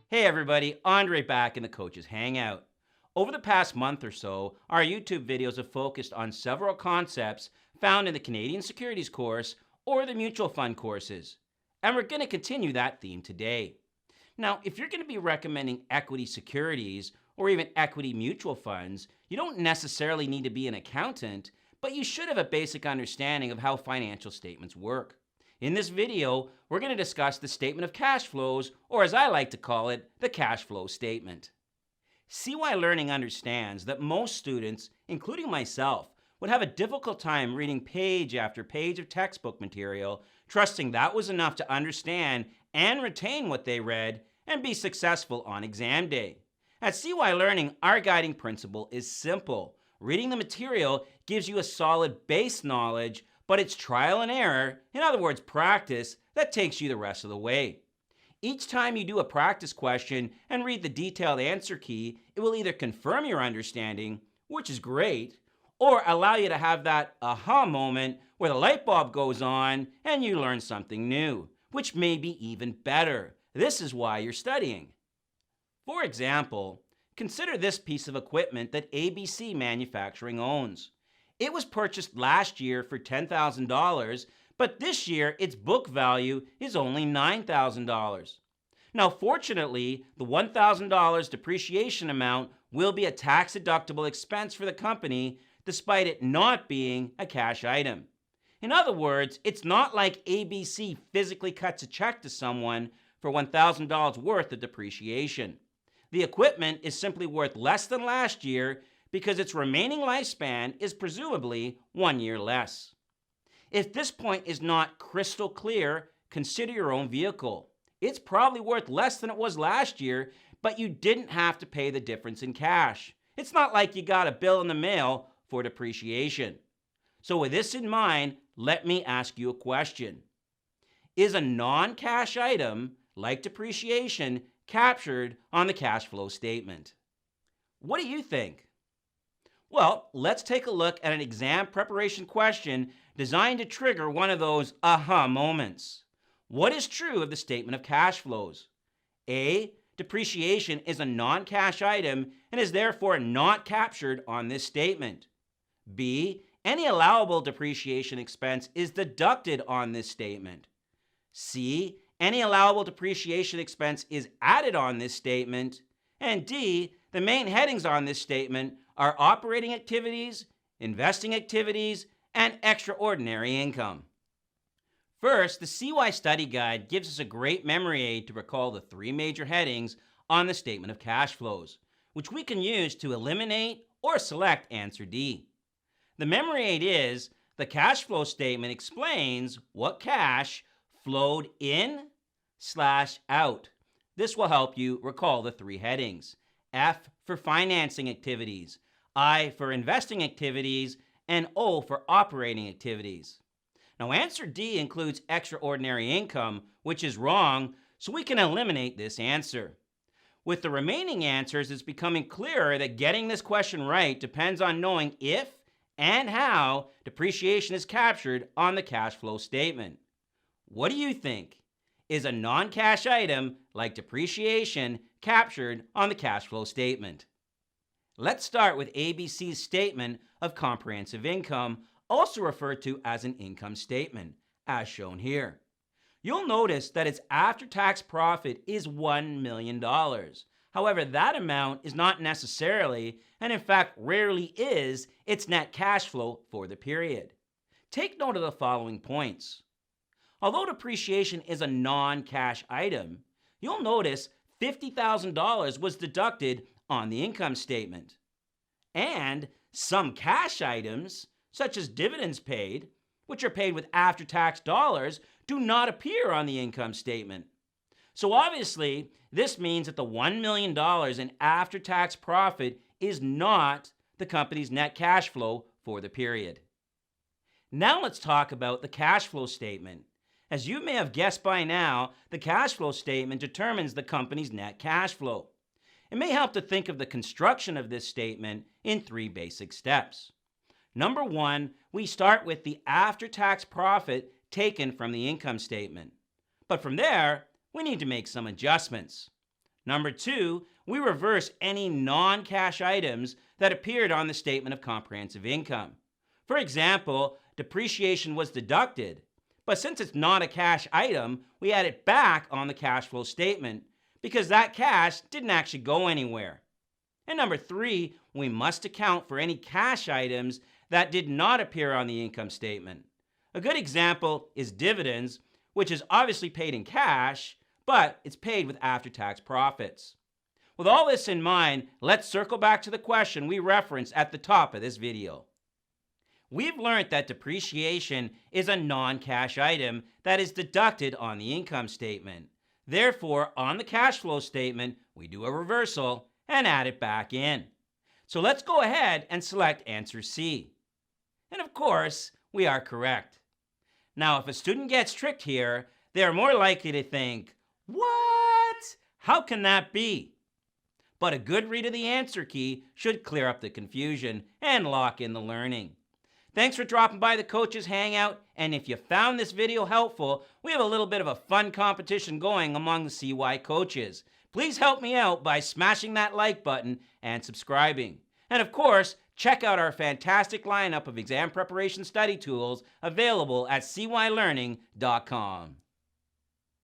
Hey everybody, Andre back in the Coach's Hangout. Over the past month or so, our YouTube videos have focused on several concepts found in the Canadian Securities Course or the mutual fund courses. And we're going to continue that theme today. Now, if you're going to be recommending equity securities or even equity mutual funds, you don't necessarily need to be an accountant, but you should have a basic understanding of how financial statements work. In this video, we're going to discuss the statement of cash flows, or as I like to call it, the cash flow statement. SeeWhy Learning understands that most students, including myself, would have a difficult time reading page after page of textbook material, trusting that was enough to understand and retain what they read and be successful on exam day. At SeeWhy Learning, our guiding principle is simple. Reading the material gives you a solid base knowledge, but it's trial and error, in other words, practice, that takes you the rest of the way. Each time you do a practice question and read the detailed answer key, it will either confirm your understanding, which is great, or allow you to have that aha moment where the light bulb goes on and you learn something new, which may be even better. This is why you're studying. For example, consider this piece of equipment that ABC Manufacturing owns. It was purchased last year for $10,000, but this year its book value is only $9,000. Now, fortunately, the $1,000 depreciation amount will be a tax-deductible expense for the company, despite it not being a cash item. In other words, it's not like ABC physically cuts a check to someone for $1,000 worth of depreciation. The equipment is simply worth less than last year because its remaining lifespan is presumably 1 year less. If this point is not crystal clear, consider your own vehicle. It's probably worth less than it was last year, but you didn't have to pay the difference in cash. It's not like you got a bill in the mail for depreciation. So with this in mind, let me ask you a question. Is a non-cash item, like depreciation, captured on the cash flow statement? What do you think? Well, let's take a look at an exam preparation question designed to trigger one of those aha moments. What is true of the statement of cash flows? A, depreciation is a non-cash item and is therefore not captured on this statement. B, any allowable depreciation expense is deducted on this statement. C, any allowable depreciation expense is added on this statement. And D, the main headings on this statement are operating activities, investing activities, and extraordinary income. First, the SeeWhy Study Guide gives us a great memory aid to recall the three major headings on the statement of cash flows, which we can use to eliminate or select answer D. The memory aid is, the cash flow statement explains what cash flowed in/out. This will help you recall the three headings. F for financing activities, I for investing activities, and O for operating activities. Now, answer D includes extraordinary income, which is wrong, so we can eliminate this answer. With the remaining answers, it's becoming clearer that getting this question right depends on knowing if and how depreciation is captured on the cash flow statement. What do you think? Is a non-cash item like depreciation captured on the cash flow statement? Let's start with ABC's statement of comprehensive income, also referred to as an income statement, as shown here. You'll notice that its after-tax profit is $1 million. However, that amount is not necessarily, and in fact rarely is, its net cash flow for the period. Take note of the following points. Although depreciation is a non-cash item, you'll notice $50,000 was deducted on the income statement. And some cash items, such as dividends paid, which are paid with after-tax dollars, do not appear on the income statement. So obviously, this means that the $1 million in after-tax profit is not the company's net cash flow for the period. Now let's talk about the cash flow statement. As you may have guessed by now, the cash flow statement determines the company's net cash flow. It may help to think of the construction of this statement in three basic steps. Number one, we start with the after-tax profit taken from the income statement. But from there, we need to make some adjustments. Number 2, we reverse any non-cash items that appeared on the statement of comprehensive income. For example, depreciation was deducted, but since it's not a cash item, we add it back on the cash flow statement because that cash didn't actually go anywhere. And number 3, we must account for any cash items that did not appear on the income statement. A good example is dividends, which is obviously paid in cash, but it's paid with after-tax profits. With all this in mind, let's circle back to the question we referenced at the top of this video. We've learned that depreciation is a non-cash item that is deducted on the income statement. Therefore, on the cash flow statement, we do a reversal and add it back in. So let's go ahead and select answer C. And of course, we are correct. Now, if a student gets tricked here, they are more likely to think, "What? How can that be?" But a good read of the answer key should clear up the confusion and lock in the learning. Thanks for dropping by the Coach's Hangout, and if you found this video helpful, we have a little bit of a fun competition going among the SeeWhy coaches. Please help me out by smashing that like button and subscribing. And of course, check out our fantastic lineup of exam preparation study tools available at SeeWhyLearning.com.